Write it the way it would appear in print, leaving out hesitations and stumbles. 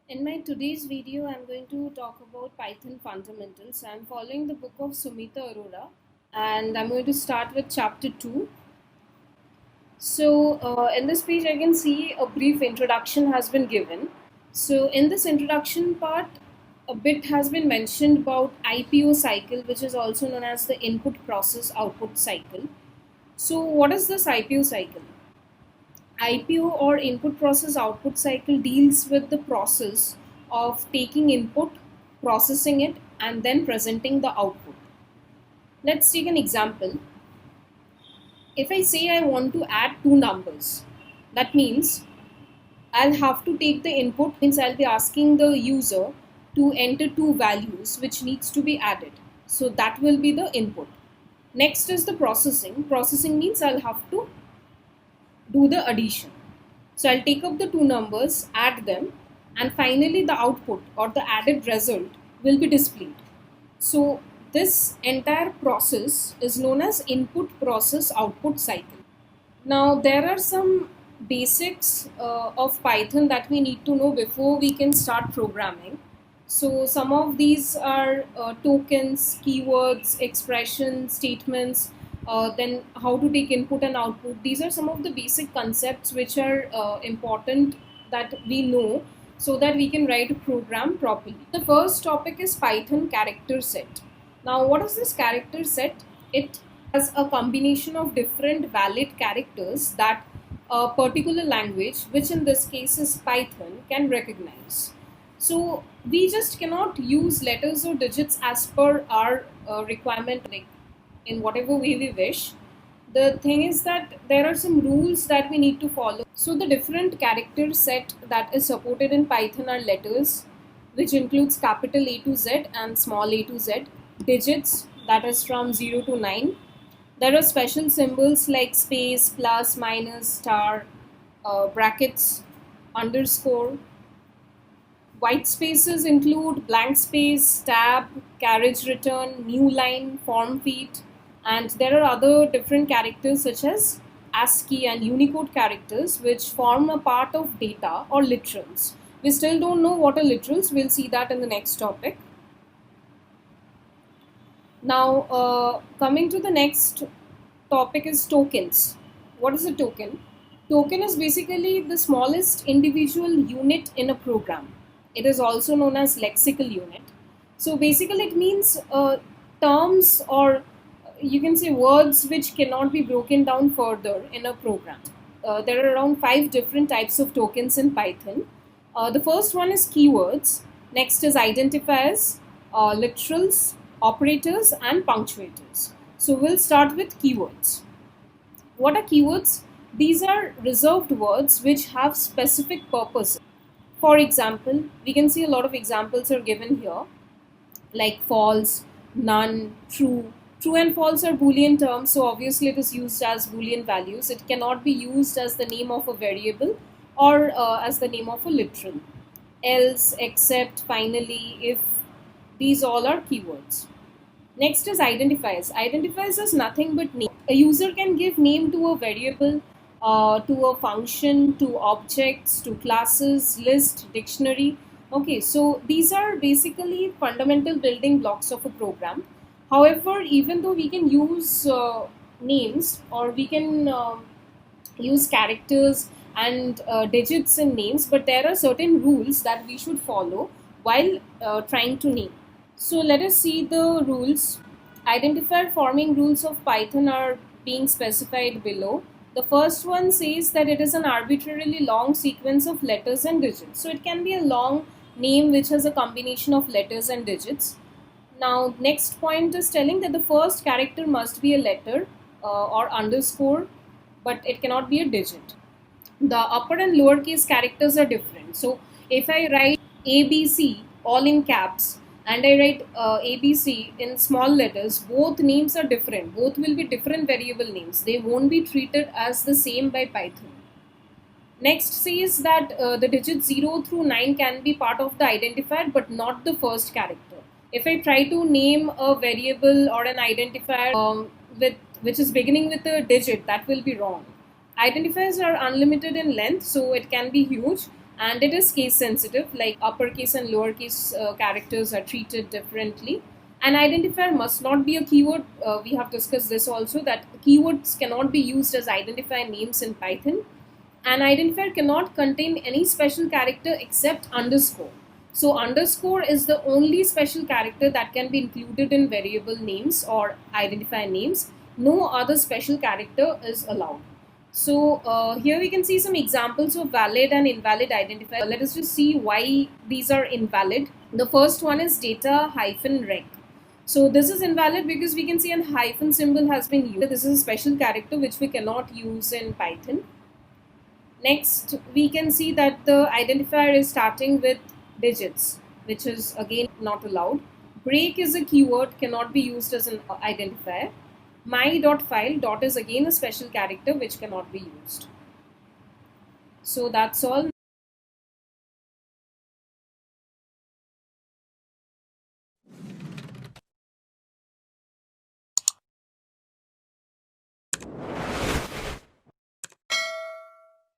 In my today's video, I'm going to talk about Python fundamentals. I'm following the book of Sumita Arora and I'm going to start with chapter 2. In this page, I can see a brief introduction has been given. So, in this introduction part, a bit has been mentioned about Ipo cycle, which is also known as the input process output cycle. So, what is this Ipo cycle? IPO or input process output cycle deals with the process of taking input, processing it, and then presenting the output. Let's take an example. If I say I want to add two numbers, that means I'll have to take the input, means I'll be asking the user to enter two values which needs to be added. So that will be the input. Next is the processing. Processing means I'll have to do the addition. So I'll take up the two numbers, add them, and finally the output or the added result will be displayed. So this entire process is known as input process output cycle. Now there are some basics of Python that we need to know before we can start programming. So some of these are tokens, keywords, expressions, statements, then how to take input and output. These are some of the basic concepts which are important that we know so that we can write a program properly. The first topic is Python character set. Now what is this character set? It has a combination of different valid characters that a particular language, which in this case is Python, can recognize. So we just cannot use letters or digits as per our requirement, like in whatever way we wish. The thing is that there are some rules that we need to follow. So the different character set that is supported in Python are letters, which includes capital A to Z and small a to Z, digits, that is from 0 to 9. There are special symbols like space, plus, minus, star, brackets, underscore. White spaces include blank space, tab, carriage return, new line, form feet, and there are other different characters such as ASCII and Unicode characters which form a part of data or literals. We still don't know what are literals, we'll see that in the next topic. Now, coming to the next topic is tokens. What is a token? Token is basically the smallest individual unit in a program. It is also known as lexical unit. So basically it means terms, or you can say words which cannot be broken down further in a program. There are around 5 different types of tokens in Python. The first one is keywords. Next is identifiers, literals, operators, and punctuators. So we'll start with keywords. What are keywords? These are reserved words which have specific purposes. For example, we can see a lot of examples are given here, like false, none, true. True and false are Boolean terms, so obviously it is used as Boolean values. It cannot be used as the name of a variable or as the name of a literal. Else, except, finally, if, these all are keywords. Next is identifiers. Identifiers is nothing but name. A user can give name to a variable, to a function, to objects, to classes, list, dictionary. Okay, so these are basically fundamental building blocks of a program. However, even though we can use names, or we can use characters and digits in names, but there are certain rules that we should follow while trying to name. So let us see the rules. Identifier forming rules of Python are being specified below. The first one says that it is an arbitrarily long sequence of letters and digits. So it can be a long name which has a combination of letters and digits. Now, next point is telling that the first character must be a letter or underscore, but it cannot be a digit. The upper and lowercase characters are different. So if I write ABC all in caps and I write ABC in small letters, both names are different. Both will be different variable names. They won't be treated as the same by Python. Next says that the digits 0 through 9 can be part of the identifier but not the first character. If I try to name a variable or an identifier which is beginning with a digit, that will be wrong. Identifiers are unlimited in length, so it can be huge, and it is case sensitive, like uppercase and lowercase characters are treated differently. An identifier must not be a keyword. We have discussed this also, that keywords cannot be used as identifier names in Python. An identifier cannot contain any special character except underscore. So underscore is the only special character that can be included in variable names or identifier names. No other special character is allowed. So here we can see some examples of valid and invalid identifier. Let us just see why these are invalid. The first one is data hyphen rec. So this is invalid because we can see an hyphen symbol has been used. This is a special character which we cannot use in Python. Next, we can see that the identifier is starting with digits, which is again not allowed. Break is a keyword, cannot be used as an identifier. My.file dot is again a special character which cannot be used. So that's all.